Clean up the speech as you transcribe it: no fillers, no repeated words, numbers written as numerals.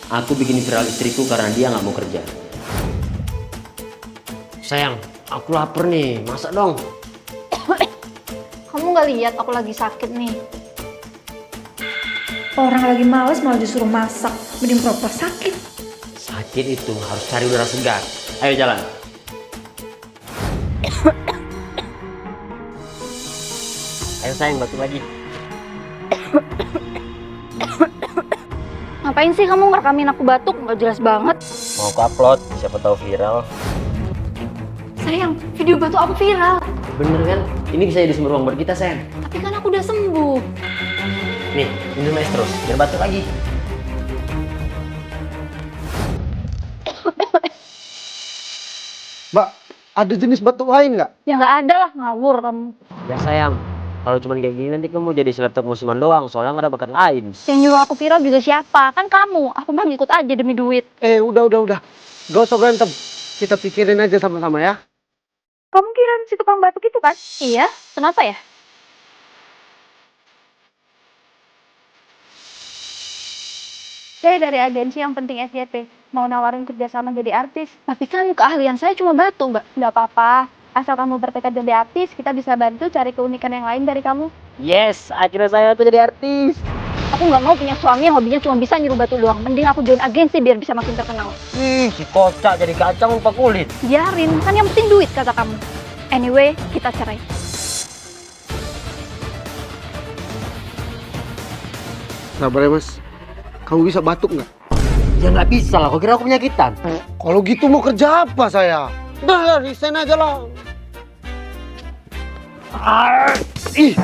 Aku bikin viral istriku karena dia nggak mau kerja. Sayang, aku lapar nih, masak dong. Kamu nggak lihat aku lagi sakit nih? Orang lagi males malah disuruh masak. Mending pura-pura sakit. Sakit itu harus cari udara segar. Ayo jalan. Ayo sayang, batuk lagi. Ngapain sih kamu ngerekamin aku batuk? Nggak jelas banget. Mau aku upload, siapa tahu viral. Sayang, video batuk aku viral. Bener kan? Ini bisa jadi sumber uang buat kita, sayang. Tapi kan aku udah sembuh. Nih, minum es terus, biar batuk lagi. Mbak, ada jenis batuk lain nggak? Ya nggak ada lah, ngawur kamu. Ya sayang, kalau cuma kayak gini nanti kamu jadi selebgram musiman doang, soalnya nggak ada bakat lain. Yang nyuruh aku viral juga siapa? Kan kamu. Aku mah ngikut aja demi duit. Udah. Gak usah berantem. Kita pikirin aja sama-sama ya. Kamu kira si tukang batuk itu kan? Iya, kenapa ya? Saya dari agensi yang penting SJP. Mau nawarin kerjasama jadi artis. Tapi kan keahlian saya cuma batuk, Mbak. Nggak apa-apa. Asal kamu bertekad jadi artis, kita bisa bantu cari keunikan yang lain dari kamu. Yes, akhirnya saya tuh jadi artis. Aku nggak mau punya suami yang hobinya cuma bisa nyuruh batu doang. Mending aku join agensi biar bisa makin terkenal. Ih, si kocak jadi kacang lupa kulit. Biarin, kan yang penting duit kata kamu. Anyway, kita cerai. Sabar ya mas. Kamu bisa batuk nggak? Ya nggak bisa lah, kok kira aku penyakitan? Kalau gitu mau kerja apa saya? Udah lah, resign aja lah. Ah, Ih,